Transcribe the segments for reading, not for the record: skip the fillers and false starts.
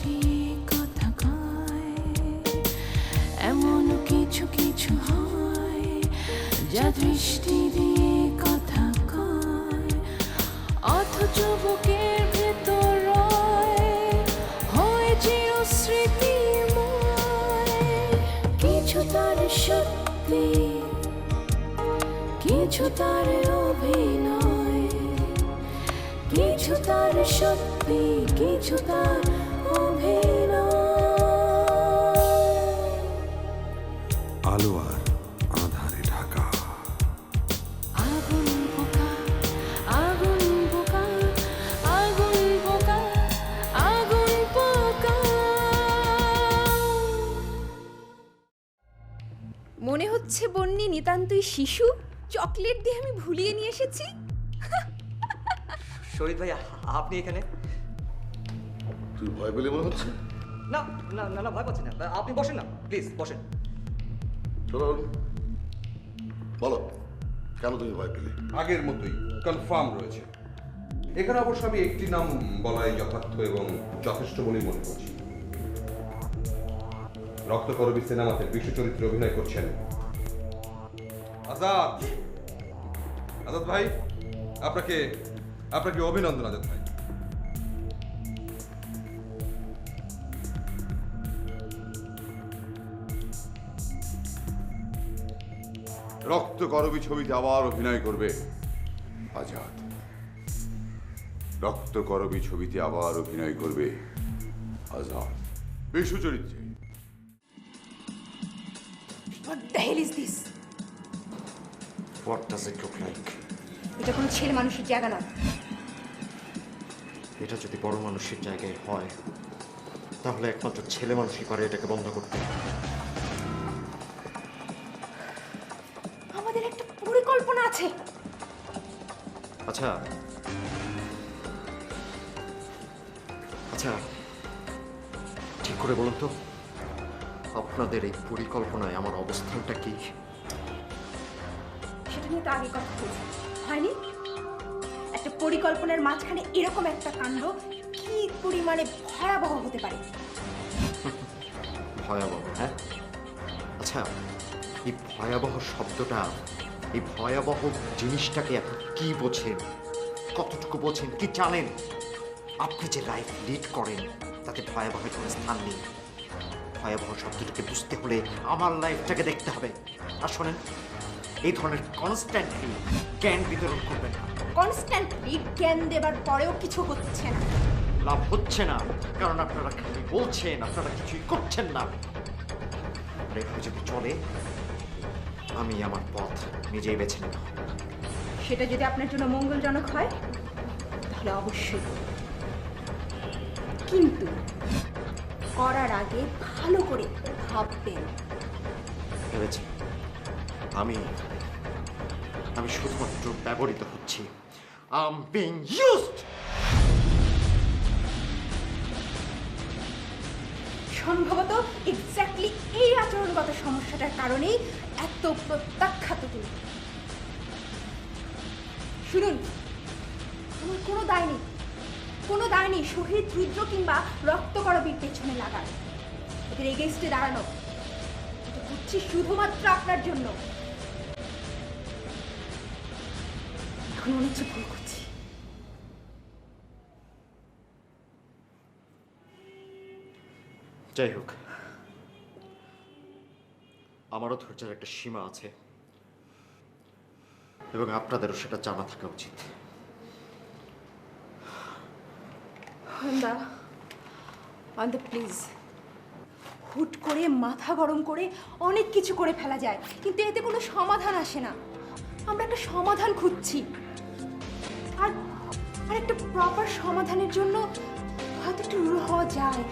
দিয়ে কথা কয়, এমন কিছু কিছু হয় যা দৃষ্টি দিয়ে কথা কয়, অথচ বুকের ভেতর রয় হয় চিরস্মৃতিময়। কিছু তার সত্যি, কিছু তার অভিনয়, কিছু তার সত্যি, কিছু তার অভিনয়। আলো আর আধারে ঢাকা, আগুন পোকা, আগুন পোকা, আগুন পোকা, আগুন পোকা। মনে হচ্ছে বন্যি নিতান্তই শিশু, চকলেট দিয়ে আমি ভুলিয়ে নিয়ে এসেছি। শহীদ ভাই, আপনি এখানে? তুই ভয় পেলে মনে হচ্ছে? না না না না, ভয় পাচ্ছি না। আপনি বসেন না, প্লিজ বসেন। চলো বলো, কেন তুমি ভয় পেলে? আগের মতোই কনফার্ম রয়েছে। এখানে অবশ্য আমি একটি নাম বলাই যথার্থ এবং যথেষ্ট বলে মনে করছি। রক্তকরবী সিনেমাতে বিশ্ব চরিত্রে অভিনয় করছেন আজাদ। আজাদ ভাই, আপনাকে আপনাকে অভিনন্দন আজাদ ভাই। রক্তকরবী ছবিতে আবার অভিনয় করবে আজাদ। রক্তকরবী ছবিতে আবার অভিনয় করবে আজাদ বেশু চরিত্রে। What the hell is this? What does it look like? এটা কোনো ছেলে মানুষের জায়গা নয়। এটা যদি বড় মানুষের জায়গায় হয় তাহলে একমাত্র ছেলে মানুষই পারে এটাকে বন্ধ করতে। আমাদের একটা পরিকল্পনা আছে। আচ্ছা আচ্ছা, ঠিক করে বলুন তো, আপনাদের এই পরিকল্পনায় আমার অবস্থানটা কি? সেটা নিয়ে তো আগে কথা হয়েছে, হয়নি? একটা পরিকল্পনার মাঝখানে এরকম একটা কাণ্ড কি পরিমাণে ভয়াবহ হতে পারে? ভয়াবহ, হ্যাঁ? আচ্ছা, এই ভয়াবহ শব্দটা, এই ভয়াবহ জিনিসটাকে আপনি কি বোঝেন? কতটুকু বোঝেন, কি জানেন? আপনি যে লাইফ লিড করেন তাতে ভয়াবহের কোনো স্থান নেই। ভয়াবহ শব্দটাকে বুঝতে হলে আমার লাইফটাকে দেখতে হবে। আর শোনেন, এই ধরনের কনস্ট্যান্টলি জ্ঞান বিতরণ করবেন না। কনস্ট্যান্টলি জ্ঞান দেবার পরেও কিছু হচ্ছে না। লাভ হচ্ছে না, কারণ আপনারা খালি বলছেন, আপনারা কিছুই করছেন না। আর এভাবে যদি চলে, আমি আমার পথ নিজেই বেছে নেব। সেটা যদি আপনার জন্য মঙ্গলজনক হয় তাহলে অবশ্যই, কিন্তু করার আগে ভালো করে ভাববেন। ভেবেছি আমি আমি শুধুমাত্র ব্যবহৃত হচ্ছি। I'm being used! সম্ভবত এক্স্যাক্টলি এই আচরণগত সমস্যাটার কারণেই এত প্রত্যাখ্যাত তুমি। শুনুন, আমার কোনো দায় নেই, কোনো দায় নেই শহীদ, রুদ্র কিংবা রক্তকরবীর পেছনে লাগার, এদের এগেইনস্টে দাঁড়ানো। এটা করছি শুধুমাত্র আপনার জন্য। এখন মনে হচ্ছে ভুল করছি। যাই হোক, আমারও ধৈর্যের একটা সীমা আছে এবং আপনাদেরও সেটা জানা থাকা উচিত। প্লিজ, হুট করে মাথা গরম করে অনেক কিছু করে ফেলা যায়, কিন্তু এতে কোনো সমাধান আসে না। আমরা একটা সমাধান খুঁজছি, আর একটা প্রপার সমাধানের জন্য হয়তো একটু রূঢ় হওয়া যায়,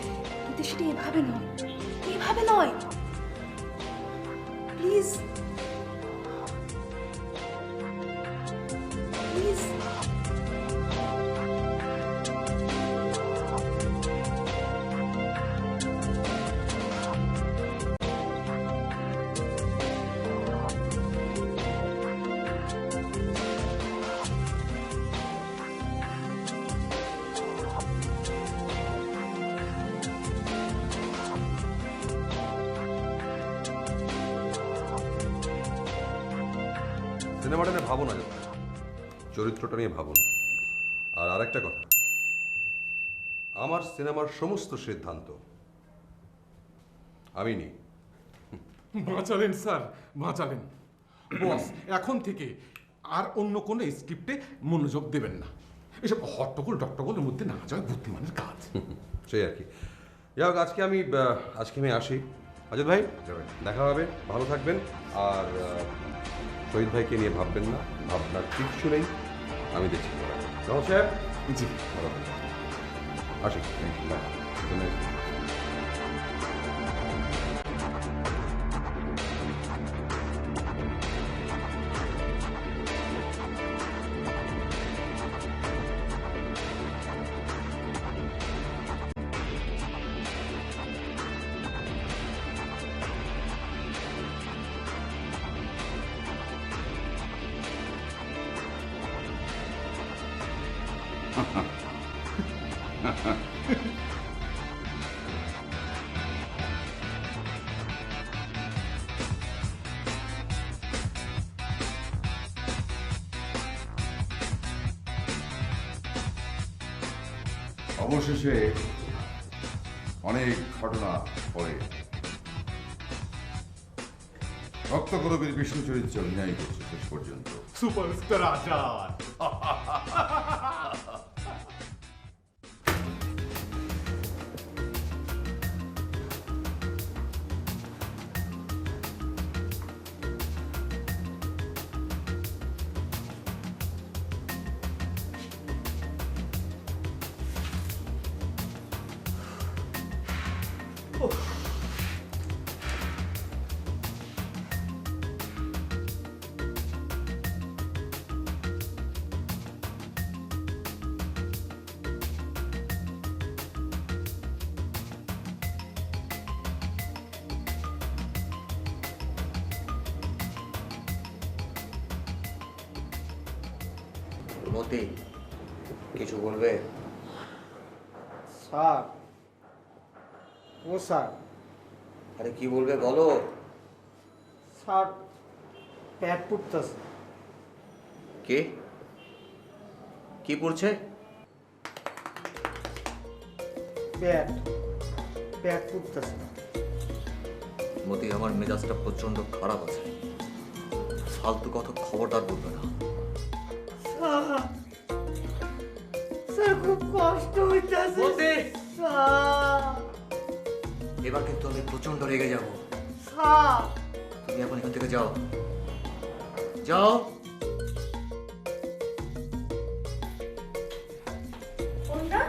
কিন্তু সেটা এভাবে নয়, এভাবে নয়। Please please. সিনেমাটা নিয়ে ভাবো না যত, চরিত্রটা নিয়ে ভাবো না। আর আরেকটা কথা, আমার সিনেমার সমস্ত সিদ্ধান্ত আমি নিই। বাঁচালেন স্যার, বাঁচালেন। বস এখন থেকে আর অন্য কোনো স্ক্রিপ্টে মনোযোগ দেবেন না। এসব হট্টগোল ডট্টগোলের মধ্যে না যাওয়া বুদ্ধিমানের কাজ। সেই আর কি। যাই হোক, আজকে আমি আসি। অজিত ভাই, দেখা হবে, ভালো থাকবেন। আর শহীদ ভাইকে নিয়ে ভাববেন না, ভাবনার কিচ্ছু নেই, আমি দেখছি। নমস্কার। জি, ভালো থাকবেন। আসি। বাই। Good night. অবশেষে অনেক ঘটনা পরে রক্তকরবীর বিষ্ণু চরিত্রে অভিনয় করছে শেষ পর্যন্ত। সুপারস্টার আজাদ। মতি, কিছু বলবে? স্যার, ও স্যার, আরে কি বলবে বলো। স্যার পেট পুড়তেছে। কে? কি পড়ছে? পেট পেট পুড়তেছে। মতি, আমার মেজাজটা প্রচন্ড খারাপ আছে। ফালতু কথা খবরদার বলবে না। স্যার খুব কষ্ট হইতেছে। মতি, স্যার, এবার কিন্তু আমি প্রচন্ড রেগে যাব। স্যার, তুমি এখন এখান থেকে যাও, যাও। অরুণদা,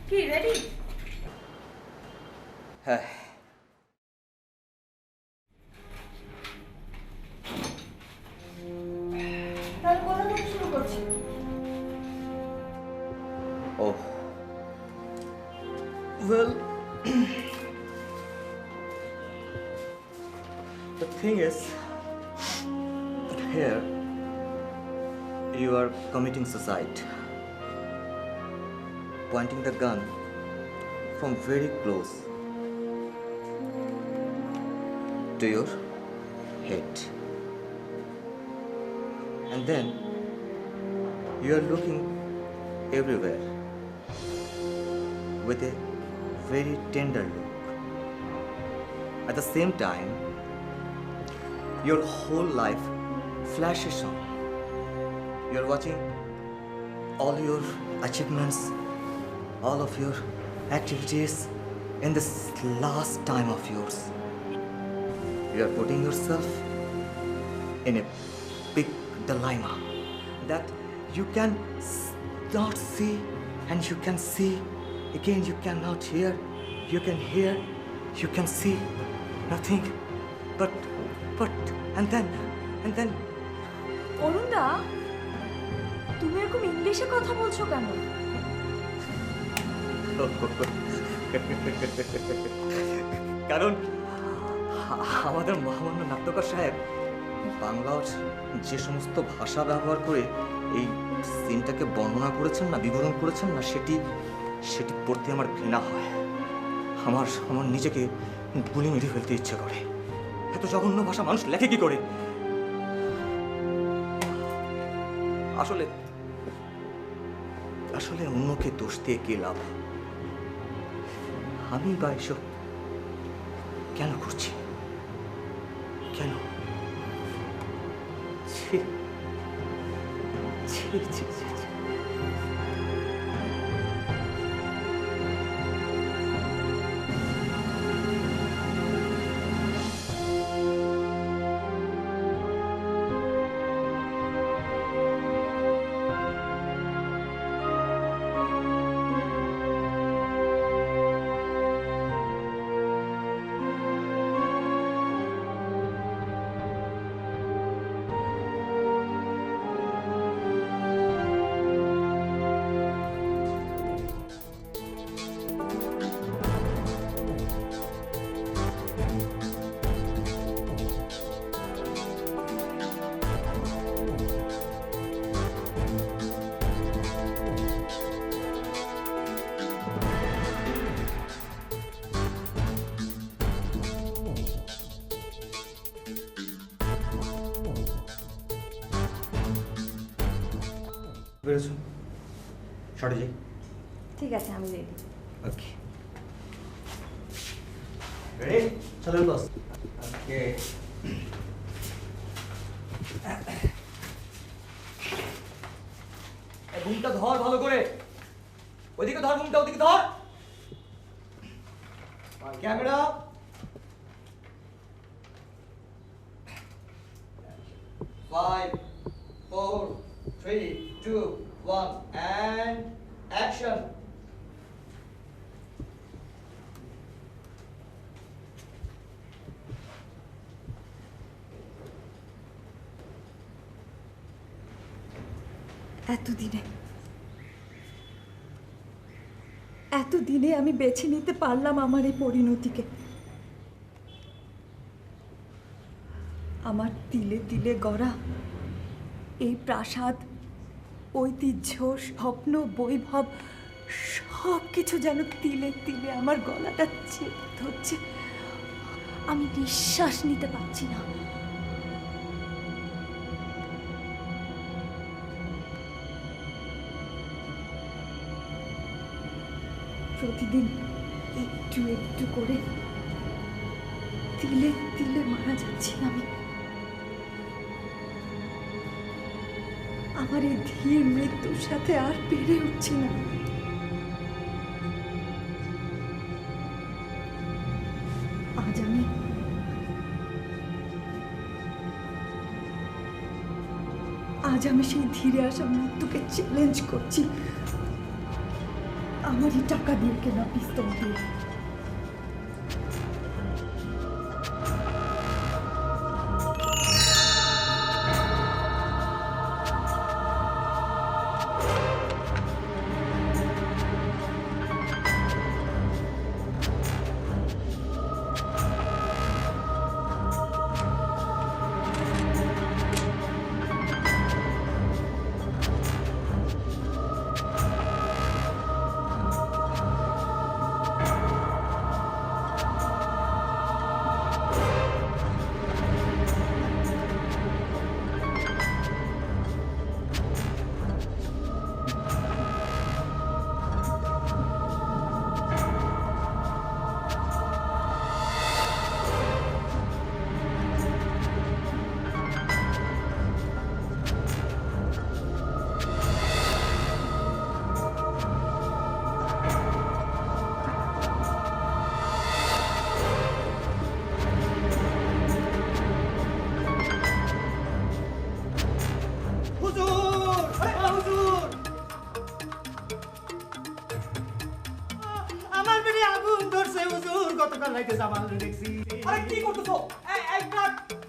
কি রেডি? হ্যাঁ, তাহলে কোথা থেকে শুরু করছি? ও well, the thing is, here you are committing suicide, pointing the gun from very close to your head, and then you are looking everywhere with a very tender look. At the same time, your whole life flashes on. You're watching all your achievements, all of your activities in this last time of yours. You are putting yourself in a big dilemma that you can not see and you can see. Again, you cannot hear. You can hear. You can see nothing. But, and then. অরুণদা, তুমি এরকম ইংলিশে কথা বলছো কেন? কারণ আমাদের মহামান্য নাট্যকার সাহেব বাংলার যে সমস্ত ভাষা ব্যবহার করে এই সিনটাকে বর্ণনা করেছেন না, বিবরণ করেছেন না, সেটি পড়তে আমার ঘৃণা হয়। আমার নিজেকে গুলি মেরে ফেলতে ইচ্ছে করে। এত জঘন্য ভাষা মানুষ লেখে কি করে? আসলে আসলে অন্যকে দোষ দিয়ে কি লাভ? আমি বা এসব কেন করছি? কেন? ছি ছি ছি ছি ছি। বেরোছো, শর্টে যাই। ঠিক আছে, আমি রেডি। ওকে, রেডি? চলেন বস। ওকে, ঘুমটা ধর ভালো করে। ওইদিকে ধর ঘুমটা, ওদিকে ধর। Camera, 5 4 3 2 1 and action. এতদিনে আমি বেছে নিতে পারলাম আমার এই পরিণতিকে। আমার তিলে তিলে গড়া এই প্রাসাদ, ঐতিহ্য, স্বপ্ন, বৈভব সব কিছু যেন তিলে তিলে আমার গলাটা চেপে ধরছে। আমি নিঃশ্বাস নিতে পারছি না। প্রতিদিন একটু একটু করে তিলে তিলে মারা যাচ্ছি আমি। আমার এই ধীর মৃত্যুর সাথে আর পেরে উঠছি না। আজ আমি সেই ধীরে আসা মৃত্যুকে চ্যালেঞ্জ করছি, আমারই টাকা দিয়ে কেনা পিস্তল দিয়ে।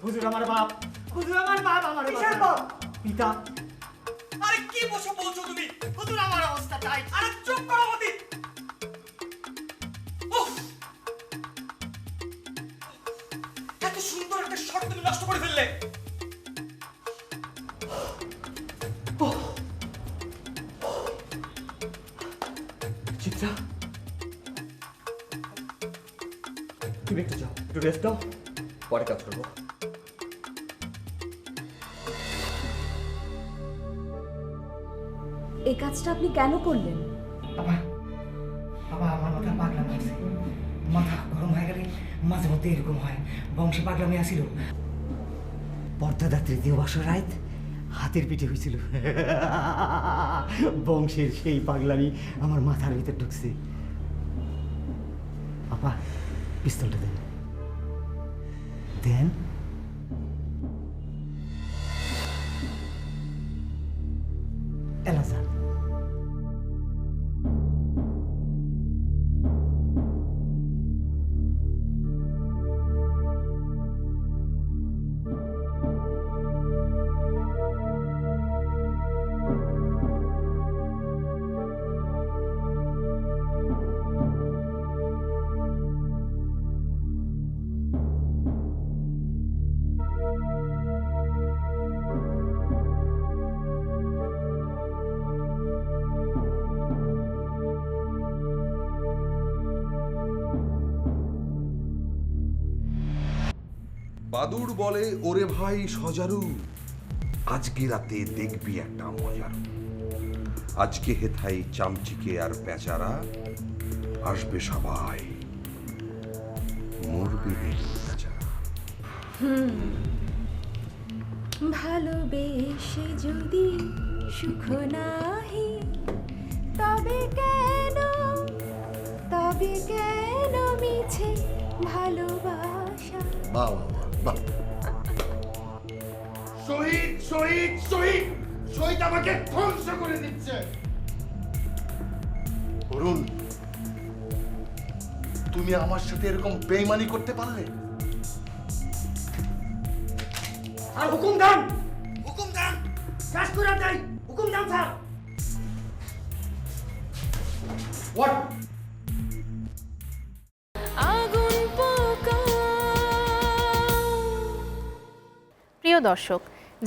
হুজুর আমার বাপ, হুজুর আমার বাপ, আমার বাপ পিতা। আরে কি বসে বলছো তুমি? হুজুর আমার অবস্থা তাই। আরে চুপ করো মতি। এত সুন্দর একটা শট তুমি নষ্ট করে ফেললে। চিত্রা, তুমি একটু যাও, একটু রেস্ট দাও, পরে কাজ করবো। এই কাজটা আপনি কেন করলেন? বাবা বাবা আমার মাথা পাগলামি আছে, মাথা গরম হয়ে গেলে মাঝে মধ্যে এরকম হয়। বংশে পাগলামি আসিল, পর্দাদা তৃতীয় বছর রাত হাতের পিঠে হয়েছিল। বংশের সেই পাগলামি আমার মাথার ভিতর ঢুকছে। আপা পিস্তলটা দেন দেন। এলাজা বাদুড় বলে, ওরে ভাই সজারু, আজকে রাতে দেখবি একটা মজার। আজকে হেথাই চামচিকে আর বেচারা আসবে সবাই, মরবি বেচারা। ভালোবেসে যদি সুখ নাহি, তবে কেন মিছে ভালোবাসা? বাহ বাহ বাহ। শহীদ শহীদ শহীদ শহীদ আমাকে ধ্বংস করে দিচ্ছে। অরুণ, তুমি আমার সাথে এরকম বেইমানি করতে পারলে? আর হুকুম দেন, হুকুম দেন, কাজ করে দেন, হুকুম দেন স্যার। হোয়াট? আগুন পোকা। প্রিয় দর্শক,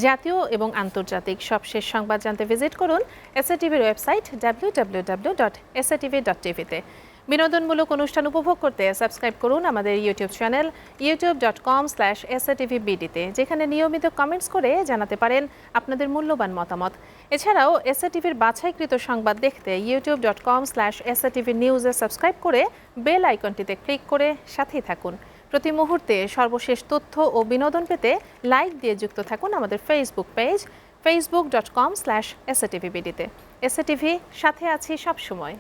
জাতীয় এবং আন্তর্জাতিক সবশেষ সংবাদ জানতে ভিজিট করুন এসএটিভির ওয়েবসাইট www.satv.tv-তে। বিনোদনমূলক অনুষ্ঠান উপভোগ করতে সাবস্ক্রাইব করুন আমাদের ইউটিউব চ্যানেল youtube.com/satvbd-তে, যেখানে নিয়মিত কমেন্টস করে জানাতে পারেন আপনাদের মূল্যবান মতামত। এছাড়াও এসএটিভির বাছাইকৃত সংবাদ দেখতে youtube.com/satvnews-এ সাবস্ক্রাইব করে বেল আইকনটিতে ক্লিক করে সাথেই থাকুন। প্রতি মুহূর্তে সর্বশেষ তথ্য ও বিনোদন পেতে লাইক দিয়ে যুক্ত থাকুন আমাদের ফেসবুক পেজ facebook.com/satvbd-তে। এসএটিভি, সাথে আছি সবসময়।